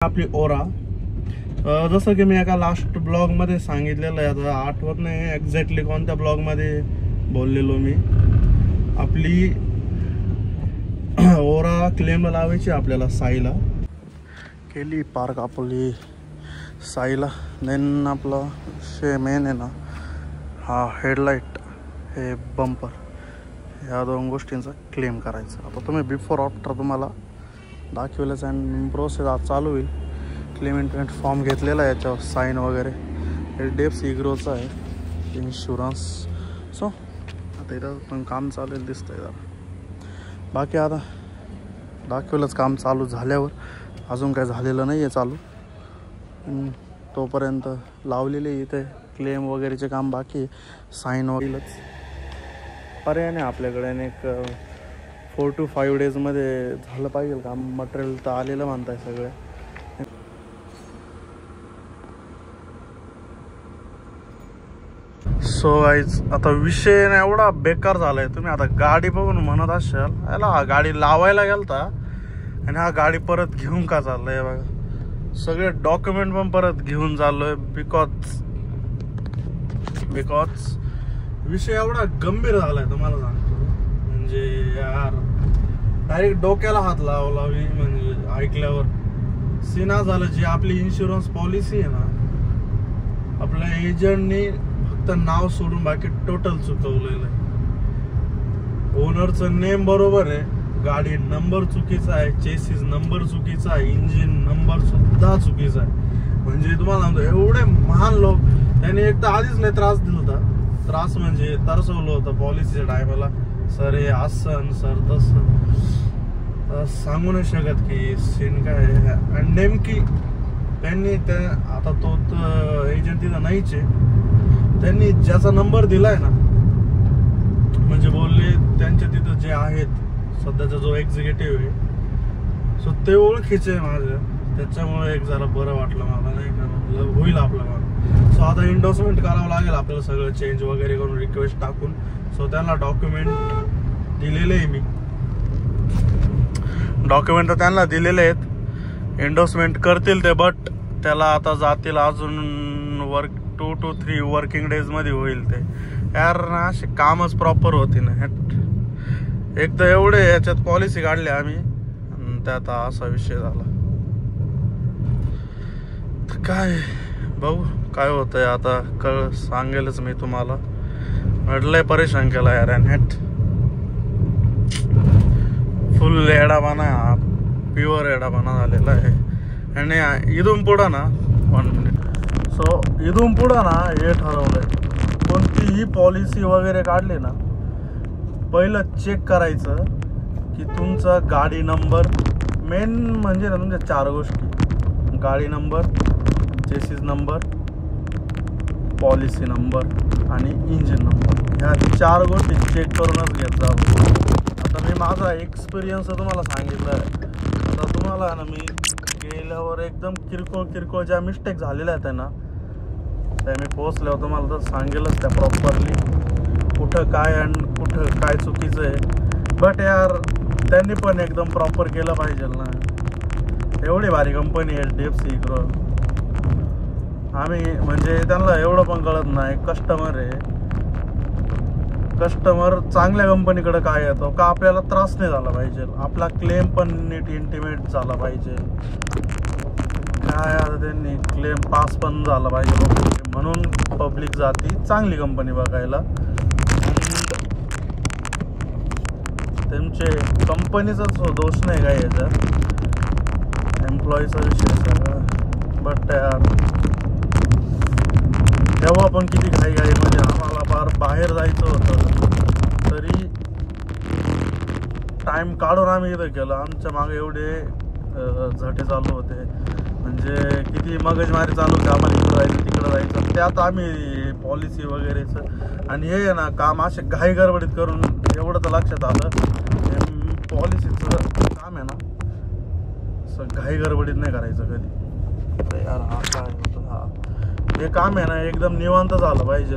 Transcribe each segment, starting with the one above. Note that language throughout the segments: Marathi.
आपली ओरा जसं की मी एका लास्ट ब्लॉग मध्ये सांगितलेलं आहे, आता आठवत नाही एक्झॅक्टली कोणत्या ब्लॉग मध्ये बोललेलो मी. आपली ओरा क्लेम लावायची आपल्याला साईला. केली पार्क आपली साईला. देन आपला मेन आहे ना हा हेडलाईट, हे बंपर, ह्या दोन गोष्टींचा क्लेम करायचा. आता तुम्ही बिफोर आफ्टर तुम्हाला दाखवलंच अँड प्रोसेस आज चालू होईल. क्लेमेंट फॉर्म घेतलेला आहे, याच्यावर साईन वगैरे. HDFC ग्रोचा आहे इन्शुरन्स. सो आता इथं पण काम चालेल दिसतंय जरा. बाकी आता दाखवलंच काम चालू झाल्यावर, अजून काय झालेलं नाही आहे चालू. तोपर्यंत लावलेले इथे क्लेम वगैरेचे काम बाकी, साईन वगैरेच. पर्याय नाही आपल्याकडे. एक 4 to 5 डेजमध्ये झालं पाहिजे काम. मटेरियल तर आलेलं म्हणताय सगळे. सो गाईज आता विषय एवढा बेकार झालाय. तुम्ही आता गाडी बघून म्हणत असाल याला हा गाडी लावायला गेलता आणि हा गाडी परत घेऊन का चाललाय. बघा सगळे डॉक्युमेंट पण परत घेऊन चाललोय. बिकॉज विषय एवढा गंभीर झालाय तुम्हाला सांगतो. म्हणजे यार डायरेक्ट डोक्याला हात लावला मी. म्हणजे ऐकल्यावर सीना झालं. जी आपली इन्शुरन्स पॉलिसी आहे ना, आपल्या एजंटनी फक्त नाव सोडून बाकी टोटल चुकवलेलं आहे. ओनरचं नेम बरोबर आहे, गाडी नंबर चुकीचा आहे, चेसिस नंबर चुकीचा आहे, इंजिन नंबर सुद्धा चुकीचा आहे. म्हणजे तुम्हाला सांगतो एवढे महान लोक त्यांनी एक तर आधीच लय त्रास दिला होता. त्रास म्हणजे तरसवलं होतं पॉलिसीच्या टायमाला. सर हे असं सर तसं सांगू नाही शकत की सीन काय आहे. आणि नेमकी त्यांनी त्या आता तो एजंट तिथं नाहीच आहे. त्यांनी ज्याचा नंबर दिलाय ना, म्हणजे बोलले त्यांच्या तिथं जे आहेत सध्याचा जो एक्झिक्युटिव्ह आहे, सो ते ओळखीचे आहे माझ्या. त्याच्यामुळे एक जरा बरं वाटलं मला, नाही का. मतलब होईल आपलं काम. सो आता इंडोर्समेंट करावं लागेल आपल्याला सगळं चेंज वगैरे करून, रिक्वेस्ट टाकून. सो त्यांना डॉक्युमेंट दिलेले आहे मी. डॉक्युमेंट तर त्यांना दिलेले आहेत, एंडोर्समेंट करतील ते. बट त्याला आता जातील अजून 2 to 3 वर्किंग डेज मध्ये होईल ते. यार ना असे कामच प्रॉपर होती ना. एक तर एवढे याच्यात पॉलिसी काढली आम्ही आणि त्यात असा विषय झाला. तर काय बघू काय होतंय आता. सांगेलच मी तुम्हाला. म्हटलंय परेशान केला यार. फुल एडापाना, प्युअर एडापाना झालेला आहे. आणि इथून पुढं ना 1 मिनिट. सो इथून पुढं ना हे ठरवलंय, कोणतीही पॉलिसी वगैरे काढली ना, पहिलं चेक करायचं की तुमचा गाडी नंबर, मेन म्हणजे ना तुमच्या 4 गोष्टी: गाडी number, chassis number, policy number आणि इंजिन नंबर. ह्या 4 गोष्टी चेक करूनच घेत जावं. आता मी माझा एक्सपिरियन्स तुम्हाला सांगितलं आहे. आता तुम्हाला ना मी गेल्यावर एकदम किरकोळ ज्या मिस्टेक झालेल्या आहेत ना, त्या मी पोहोचल्यावर तुम्हाला तर सांगेलच त्या प्रॉपरली, कुठं काय आणि कुठं काय चुकीचं आहे. बट यार त्यांनी पण एकदम प्रॉपर केलं पाहिजे ना. एवढी भारी कंपनी आहे HDFC ग्रो. आम्ही म्हणजे त्यांना एवढं पण कळत नाही. कस्टमर आहे, कस्टमर चांगल्या कंपनीकडे काय येतो का, आपल्याला त्रास नाही झाला पाहिजे, आपला क्लेम पण नीट इंटिमेट झाला पाहिजे. काय आता त्यांनी क्लेम पास पण झाला पाहिजे, म्हणून पब्लिक जाती चांगली कंपनी बघायला. त्यांचे कंपनीचाच दोष नाही काय याच्यात, एम्प्लॉईचा विषय सगळं. बट यार तेव्हा पण किती घाई म्हणजे आम्हाला बाहेर जायचं होतं, तरी टाइम काढून आम्ही इथं केलं. आमच्या मागे एवढे झटे चालू होते, म्हणजे किती मगजमारी चालू होते. आम्हाला इकडं जायचं तिकडं जायचं, त्यात आम्ही पॉलिसी वगैरेचं आणि हे ना काम असे घाई गडबडीत करून. एवढं तर लक्षात आलं, पॉलिसीचं काम आहे ना असं घाई गडबडीत नाही करायचं कधी. यार हा काय होतं, हा हे काम आहे ना एकदम निवांत झालं पाहिजे.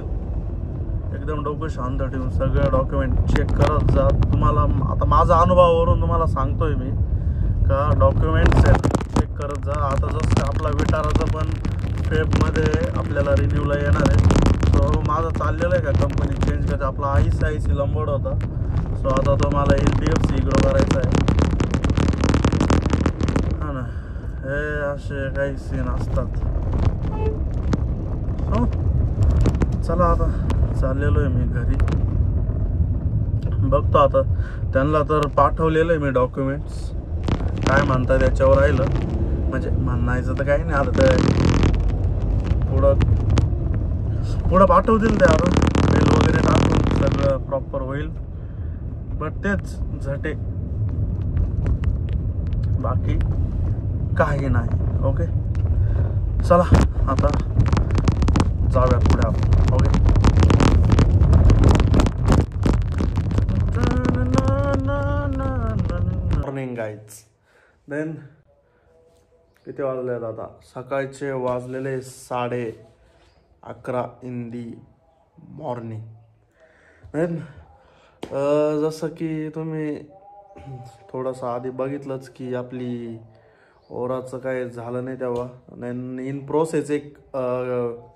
एकदम डोकं शांत ठेवून सगळे डॉक्युमेंट चेक करत जा. तुम्हाला आता माझा अनुभवावरून तुम्हाला सांगतोय मी का डॉक्युमेंट्स चेक करत जा. आता जसं आपला विटाराचं पण फेबमध्ये आपल्याला रिन्यूला येणार आहे. सो माझं चाललेलं आहे का कंपनी चेंज करायचं. आपला ICICI लंबोड होता, सो आता तो मला HDFC इकडं करायचा आहे. हा ना, हे असे काही सीन असतात. हो चला आता चाललेलो आहे मी घरी. बघतो आता, त्यांना तर पाठवलेलं आहे मी डॉक्युमेंट्स. काय म्हणतात त्याच्यावर राहिलं, म्हणजे म्हणायचं तर काही नाही. आता ते पुढं पाठवतील ते. आता मेल वगैरे टाकून सगळं प्रॉपर होईल. बट तेच झटे, बाकी काही नाही. ओके चला आता जाऊया पुढे आपण. Okay morning guys. देन किती वाजले आहेत आता? सकाळचे वाजलेले 11:30 इन दी मॉर्निंग. देन जसं की तुम्ही थोडंसं आधी बघितलंच की आपली ओराचं काय झालं नाही तेव्हा. इन प्रोसेस एक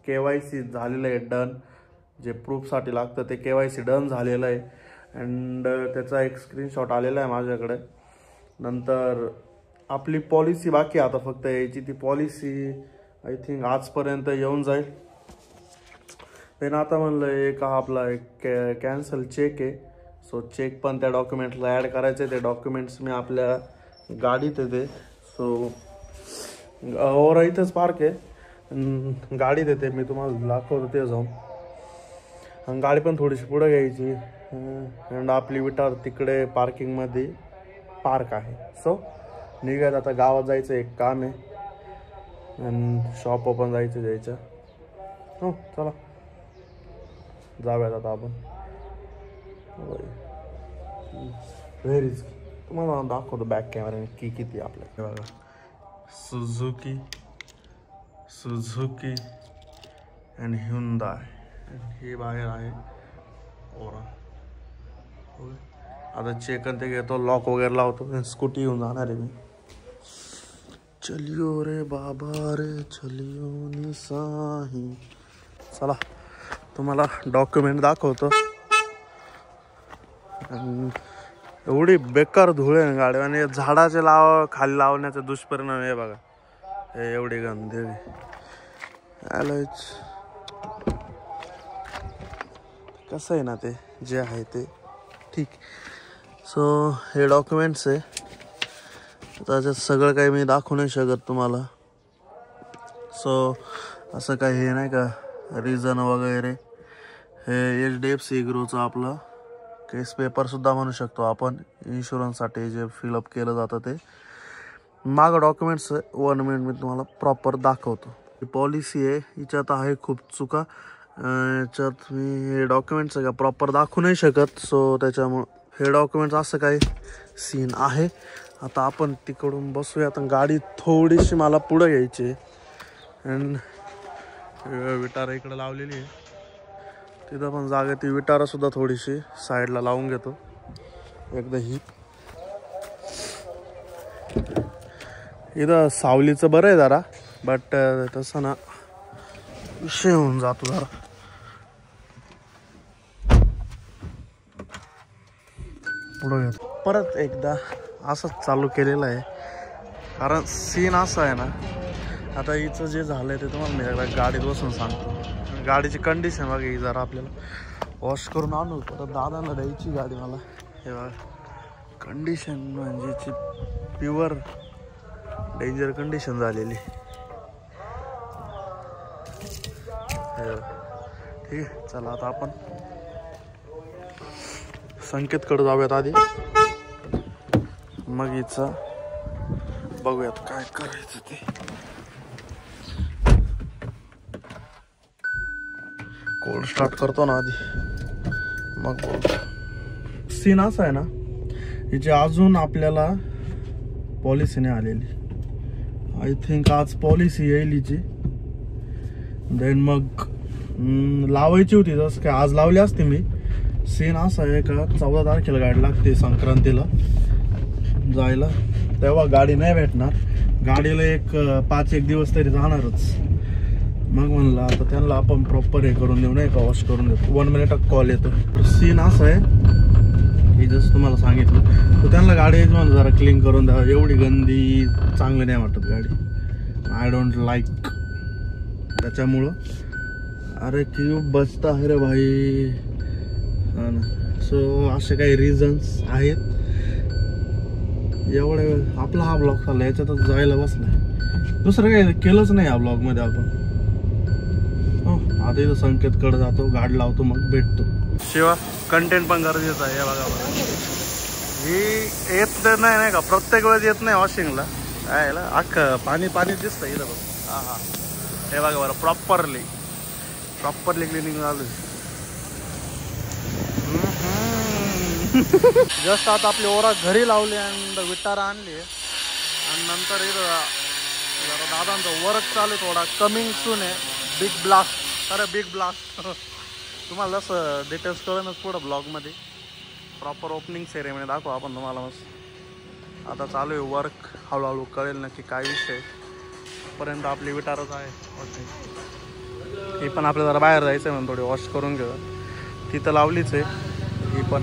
KYC झालेलं आहे डन. जे प्रूफसाठी लागतं ते KYC डन झालेलं आहे. अँड त्याचा एक स्क्रीनशॉट आलेला आहे माझ्याकडे. नंतर आपली पॉलिसी बाकी आता फक्त यायची. ती पॉलिसी आय थिंक आजपर्यंत येऊन जाईल. देन आता म्हणलं एक आपला एक कॅन्सल चेक आहे. सो चेक पण त्या डॉक्युमेंटला ॲड करायचे. ते डॉक्युमेंट्स मी आपल्या गाडीत येते. सो ओरा इथंच पार्क आहे, गाडीत येते. मी तुम्हाला दाखवतो ते जाऊन. आणि गाडी पण थोडीशी पुढे घ्यायची. अँड आपली विटार तिकडे पार्किंगमध्ये पार्क आहे. सो निघायत आता. गावात जायचं एक काम आहे आणि शॉप पण जायचं जायचं. हो चला जाऊयात आता आपण. व्हेरीज तुम्हाला दाखवतो बॅक कॅमेराने की किती आपल्या. बघा सुझुकी अँड ह्युंदाय. हे बाहेर आहे ओरा. आता चेक ते घेतो, लॉक वगैरे लावतो, स्कूटी घेऊन जाणार आहे मी. चलियो रे बाबा रे चलियो निसाही. चला तुम्हाला डॉक्युमेंट दाखवतो. एवढी बेकार धूळ आहे गाडी. आणि झाडाचे खाली लावण्याचे दुष्परिणाम हे बघा. हे एवढी गंधी आलोच. कसं आहे ना, ते जे आहे ते ठीक. सो हे डॉक्युमेंट्स आहे. त्याच्यात सगळं काही मी दाखवू नाही शकत तुम्हाला. सो असं काही हे नाही का रिझन वगैरे. हे HDFC ग्रोचं आपलं केस पेपरसुद्धा म्हणू शकतो आपण. इन्शुरन्ससाठी जे फिलअप केलं जातं ते. मागं डॉक्युमेंट्स 1 मिनिट मी तुम्हाला प्रॉपर दाखवतो. ही पॉलिसी आहे, हिच्यात आहे खूप चुका. याच्यात मी हे डॉक्युमेंट्स का प्रॉपर दाखवू नाही शकत. सो त्याच्यामुळं हे डॉक्युमेंट्स असं काही सीन आहे. आता आपण तिकडून बसूया. आता गाडी थोडीशी मला पुढं घ्यायची. अँड विटारा इकडं लावलेली आहे. तिथं पण जागा. ती विटारासुद्धा थोडीशी साईडला लावून घेतो एकदा. ही इथं सावलीचं बरं आहे जरा, बट तसं ना विषय होऊन जातो जरा. पुढं घेतो परत एकदा. असंच चालू केलेलं आहे कारण सीन असं आहे ना. आता हिचं जे झालं आहे ते तुम्हाला मी एकदा गाडीत बसून सांगतो. गाडीची कंडिशन बघा ही जरा आपल्याला वॉश करून आणू. परत दादाला द्यायची गाडी मला. हे बघा कंडिशन म्हणजे प्युअर डेंजर कंडिशन झालेली. ठीक आहे चला आता आपण संकेतकडे जाऊयात आधी. मग हिचं बघूयात काय करायचं ते. कोल्ड स्टार्ट करतो ना आधी, मग सीन असा आहे ना. हिची अजून आपल्याला पॉलिसी नाही आलेली. आय थिंक आज पॉलिसी येईल हिची. देन मग लावायची होती. जसं काय आज लावली असते मी. सीन असा आहे का 14 तारखेला गाडी लागते संक्रांतीला जायला. तेव्हा गाडी नाही भेटणार. गाडीला एक 5-1 दिवस तरी जाणारच. मग म्हणलं आता त्यांना आपण प्रॉपर हे करून देऊ, नाही का, वॉश करून देऊ. 1 मिनिट कॉल येतो. सीन असं आहे की जसं तुम्हाला सांगितलं, तर त्यांना गाडी म्हणून जरा क्लीन करून द्या. एवढी गंदी चांगली नाही वाटत गाडी. I don't like. त्याच्यामुळं अरे क्यों बचता है रे भाई. हा ना. सो असे काही रिझन्स आहेत. एवढे आपला हा ब्लॉग चालला, याच्यातच जायला बसलाय. दुसरं काही केलंच नाही या ब्लॉगमध्ये आपण. हो, आता इथं संकेतकडे जातो, गाडी लावतो, मग भेटतो. शिवा कंटेंट पण गरजेचं आहे. बघा बघा, ही येत नाही का, प्रत्येक वेळेस येत नाही वॉशिंगला. काय अख्खं पाणी पाणी दिसतं इथं बघ. हा हा, हे बघा बरं, प्रॉपरली क्लिनिंग चालू. जस्ट आता आपली ओरा घरी लावली आणि विटारा आणली आणि नंतर इथं जरा दादांचं वर्क चालू आहे. थोडा कमिंग सून आहे बिग ब्लास्ट. अरे बिग ब्लास्ट तुम्हाला जसं डिटेल्स कळेनच पुढं ब्लॉगमध्ये. प्रॉपर ओपनिंग सेरेमनी दाखवू आपण तुम्हाला. मस्त आता चालू आहे वर्क, हळूहळू कळेल नक्की काय विषय. पर्यंत आपली विटारच आहे. ही पण आपल्याला जरा बाहेर जायचं आहे म्हणून थोडी वॉश करून घेऊ. ती तर लावलीच आहे ही पण.